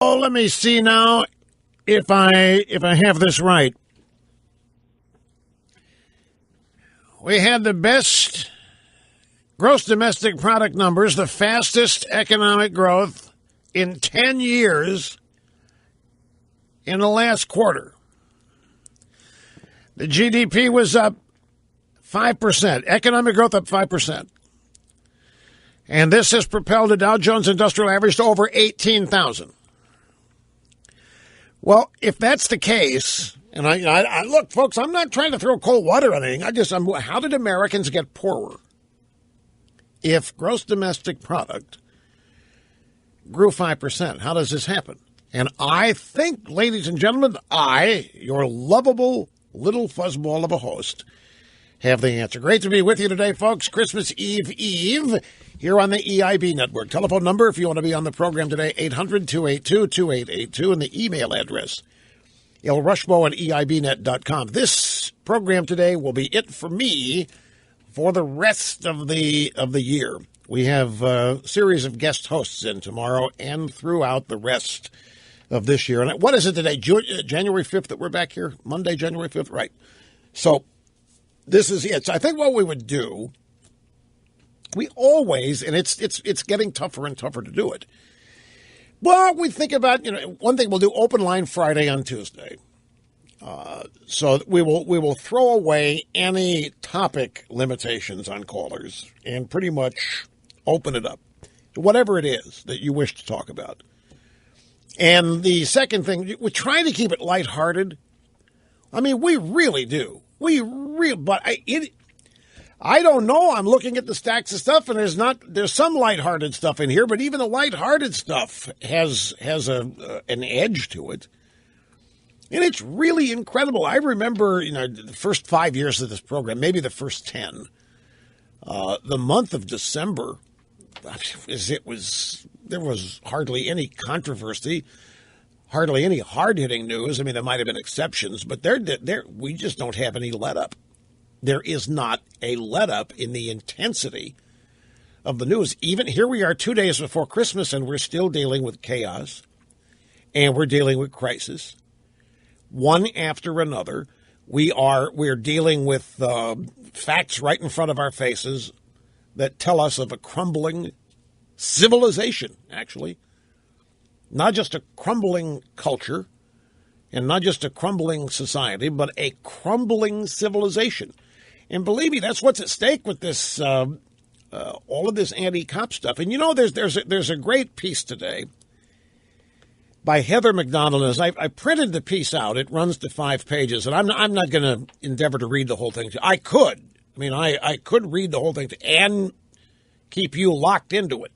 Oh, let me see now if I have this right. We had the best gross domestic product numbers, the fastest economic growth in 10 years in the last quarter. The GDP was up 5%, economic growth up 5%. And this has propelled the Dow Jones Industrial Average to over 18,000. Well, if that's the case, and I look, folks, I'm not trying to throw cold water on anything. How did Americans get poorer? If gross domestic product grew 5%, how does this happen? And I think, ladies and gentlemen, your lovable little fuzzball of a host, have the answer. Great to be with you today, folks. Christmas Eve here on the EIB Network. Telephone number, if you want to be on the program today, 800-282-2882, and the email address, lrushmo@eibnet.com. This program today will be it for me for the rest of the year. We have a series of guest hosts in tomorrow and throughout the rest of this year. And what is it today? January 5th that we're back here? Monday, January 5th? Right. So this is it. So I think what we would do, we always, and it's getting tougher and tougher to do it. Well, we think about, one thing we'll do, open line Friday on Tuesday. So we will throw away any topic limitations on callers and pretty much open it up to whatever it is that you wish to talk about. And the second thing, we're trying to keep it lighthearted. I mean, we really do. But I don't know. I'm looking at the stacks of stuff, and there's some lighthearted stuff in here, but even the lighthearted stuff has an edge to it. And it's really incredible. I remember, the first 5 years of this program, maybe the first 10, the month of December, there was hardly any controversy, hardly any hard-hitting news. I mean, there might have been exceptions, but we just don't have any let-up. There is not a let-up in the intensity of the news. Even here we are 2 days before Christmas, and we're still dealing with chaos, and we're dealing with crisis. One after another, we're dealing with facts right in front of our faces that tell us of a crumbling civilization, actually. Not just a crumbling culture and not just a crumbling society, but a crumbling civilization. And believe me, that's what's at stake with this, all of this anti-cop stuff. And there's a great piece today by Heather McDonald. I printed the piece out. It runs to 5 pages, and I'm not going to endeavor to read the whole thing. I could. I could read the whole thing and keep you locked into it.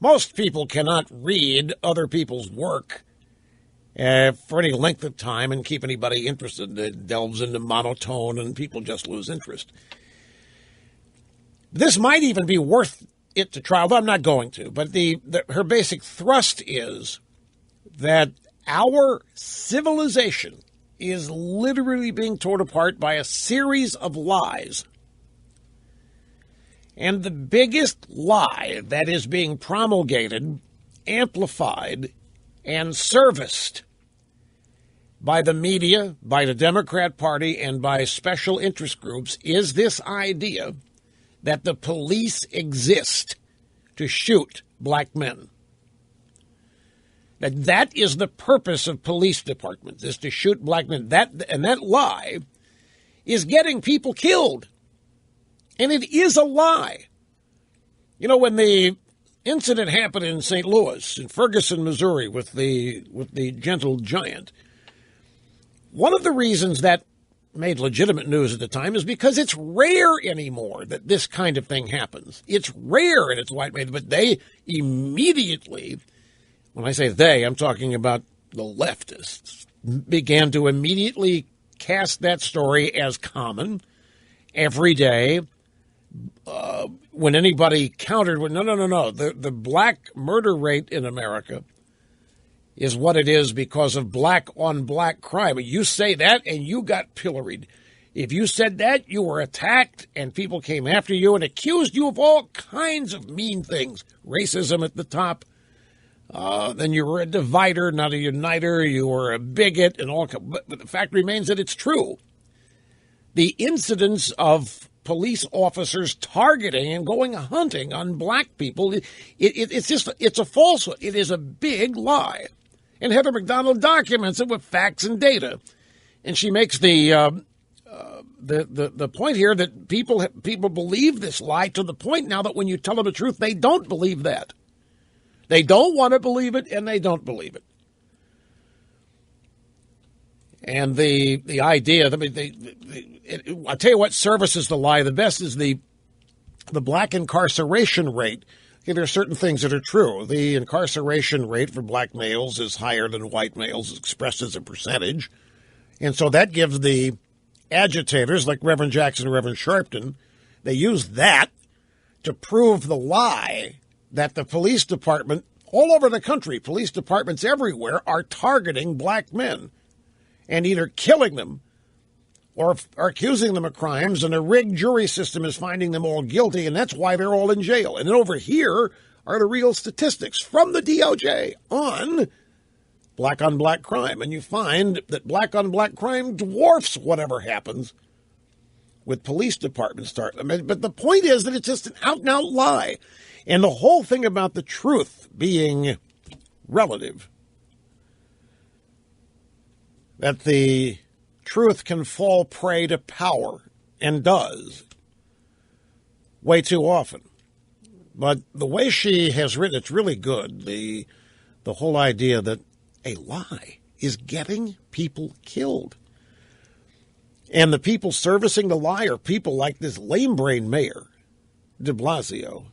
Most people cannot read other people's work for any length of time and keep anybody interested. It delves into monotone, and people just lose interest. This might even be worth it to try, although I'm not going to. But her basic thrust is that our civilization is literally being torn apart by a series of lies. And the biggest lie that is being promulgated, amplified, and serviced by the media, by the Democrat Party, and by special interest groups is this idea that the police exist to shoot black men. That is the purpose of police departments, is to shoot black men. That lie is getting people killed. And it is a lie. When the incident happened in St. Louis, in Ferguson, Missouri, with the Gentle Giant, one of the reasons that made legitimate news at the time is because it's rare anymore that this kind of thing happens. It's rare and it's widespread, but they immediately, when I say they, I'm talking about the leftists, began to immediately cast that story as common every day. When anybody countered with, no, the black murder rate in America is what it is because of black-on-black crime. You say that and you got pilloried. If you said that, you were attacked and people came after you and accused you of all kinds of mean things. Racism at the top, then you were a divider, not a uniter. You were a bigot, and all. But the fact remains that it's true. The incidence of police officers targeting and going hunting on black people, it's a falsehood. It is a big lie. And Heather McDonald documents it with facts and data. And she makes the point here that people believe this lie to the point now that when you tell them the truth, they don't believe that. They don't want to believe it, and they don't believe it. And the idea, I mean, I'll tell you what services the lie the best is the black incarceration rate. Okay, there are certain things that are true. The incarceration rate for black males is higher than white males, expressed as a percentage. And so that gives the agitators like Reverend Jackson and Reverend Sharpton, they use that to prove the lie that the police department, all over the country, police departments everywhere are targeting black men and either killing them or accusing them of crimes, and a rigged jury system is finding them all guilty, and that's why they're all in jail. And then over here are the real statistics from the DOJ on black-on-black crime. And you find that black-on-black crime dwarfs whatever happens with police departments. But the point is that it's just an out-and-out lie. And the whole thing about the truth being relative, that the truth can fall prey to power, and does, way too often. But the way she has written, it's really good. The whole idea that a lie is getting people killed. And the people servicing the lie are people like this lame-brain mayor, de Blasio.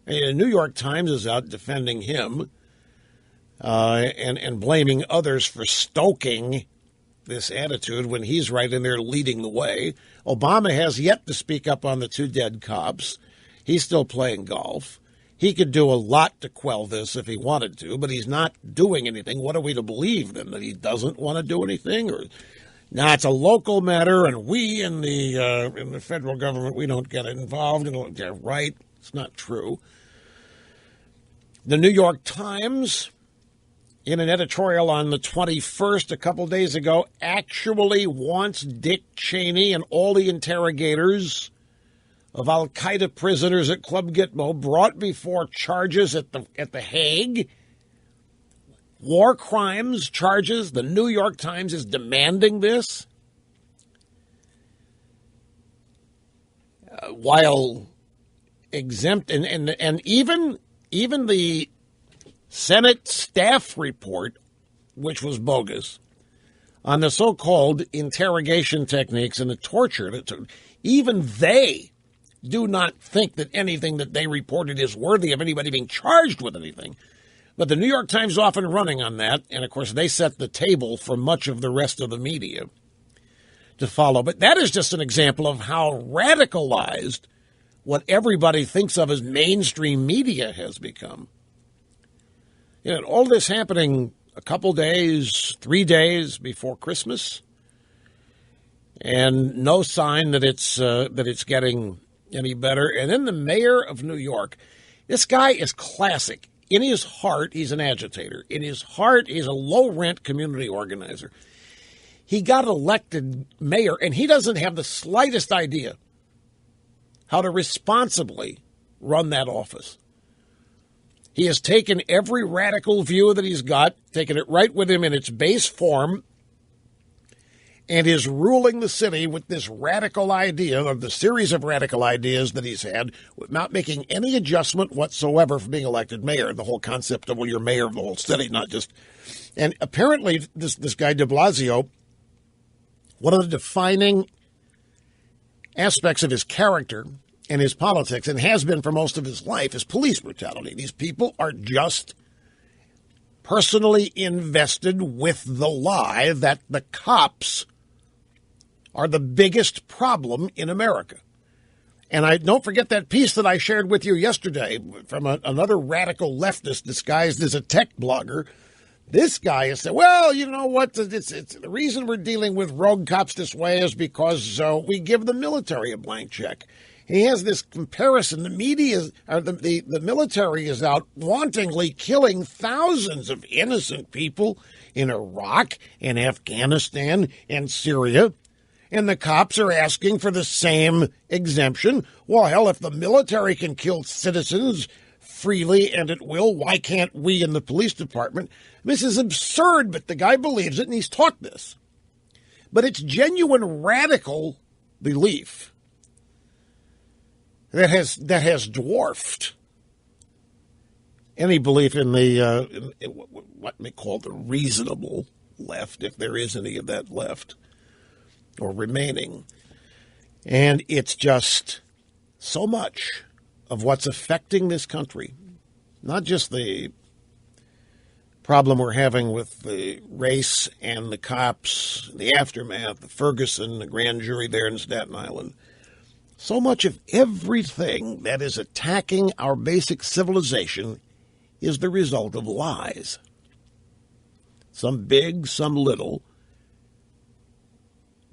And the New York Times is out defending him and blaming others for stoking this attitude when he's right in there leading the way. Obama has yet to speak up on the 2 dead cops. He's still playing golf. He could do a lot to quell this if he wanted to, but he's not doing anything. What are we to believe then? That he doesn't want to do anything? Or now it's a local matter, and we in the federal government, we don't get involved. They're right. It's not true. The New York Times, in an editorial on the 21st, a couple days ago, actually wants Dick Cheney and all the interrogators of al-Qaeda prisoners at Club Gitmo brought before charges at the Hague. War crimes charges. The New York Times is demanding this. While exempt, and even the Senate staff report, which was bogus, on the so-called interrogation techniques and the torture, even they do not think that anything that they reported is worthy of anybody being charged with anything. But the New York Times is often running on that, and of course they set the table for much of the rest of the media to follow. But that is just an example of how radicalized what everybody thinks of as mainstream media has become. You know, all this happening a couple days, 3 days before Christmas, and no sign that it's getting any better. And then the mayor of New York, this guy is classic. In his heart, he's an agitator. In his heart, he's a low-rent community organizer. He got elected mayor, and he doesn't have the slightest idea how to responsibly run that office. He has taken every radical view that he's got, taken it right with him in its base form, and is ruling the city with this radical idea, of the series of radical ideas that he's had, without making any adjustment whatsoever for being elected mayor. The whole concept of, well, you're mayor of the whole city, not just... And apparently, this guy de Blasio, one of the defining aspects of his character and his politics, and has been for most of his life, is police brutality. These people are just personally invested with the lie that the cops are the biggest problem in America. And I don't forget that piece that I shared with you yesterday from another radical leftist disguised as a tech blogger. This guy has said, well, you know what, it's the reason we're dealing with rogue cops this way is because we give the military a blank check. He has this comparison. The media, or the military is out wantonly killing thousands of innocent people in Iraq and Afghanistan and Syria. And the cops are asking for the same exemption. Well, hell, if the military can kill citizens freely and at will, why can't we in the police department? This is absurd, but the guy believes it, and he's taught this. But it's genuine radical belief that has dwarfed any belief in the what may call the reasonable left, if there is any of that left or remaining. And it's just so much of what's affecting this country, not just the problem we're having with the race and the cops, the aftermath, the Ferguson, the grand jury there in Staten Island. So much of everything that is attacking our basic civilization is the result of lies. Some big, some little,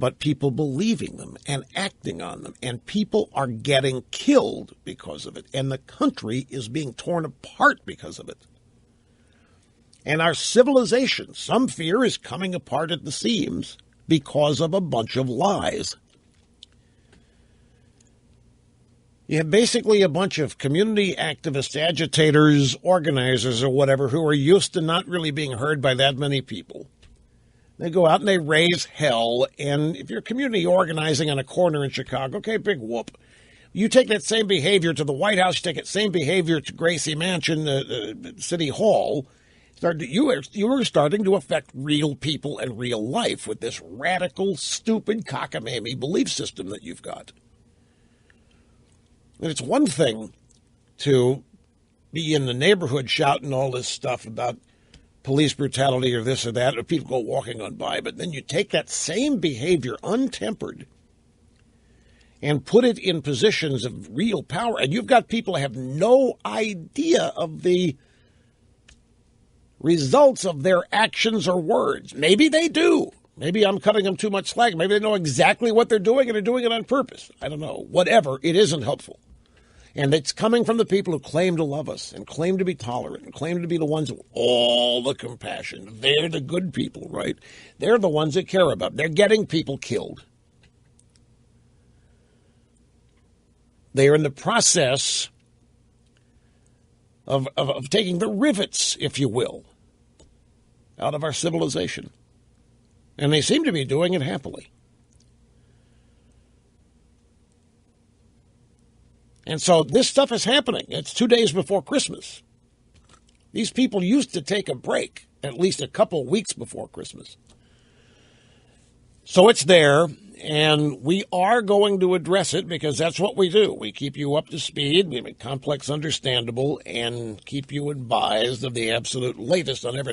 but people believing them and acting on them. And people are getting killed because of it. And the country is being torn apart because of it. And our civilization, some fear, is coming apart at the seams because of a bunch of lies. You have basically a bunch of community activists, agitators, organizers, or whatever, who are used to not really being heard by that many people. They go out and they raise hell, and if you're community organizing on a corner in Chicago, okay, big whoop. You take that same behavior to the White House, you take that same behavior to Gracie Mansion, City Hall. You are starting to affect real people and real life with this radical, stupid, cockamamie belief system that you've got. And it's one thing to be in the neighborhood shouting all this stuff about police brutality or this or that, or people go walking on by, but then you take that same behavior untempered and put it in positions of real power, and you've got people who have no idea of the results of their actions or words. Maybe they do. Maybe I'm cutting them too much slack. Maybe they know exactly what they're doing and they're doing it on purpose. I don't know. Whatever. It isn't helpful. And it's coming from the people who claim to love us and claim to be tolerant and claim to be the ones with all the compassion. They're the good people, right? They're the ones that care about. They're getting people killed. They are in the process of taking the rivets, if you will, out of our civilization. And they seem to be doing it happily. And so this stuff is happening. It's 2 days before Christmas. These people used to take a break at least a couple weeks before Christmas. So it's there, and we are going to address it because that's what we do. We keep you up to speed, we make complex understandable, and keep you advised of the absolute latest on everything.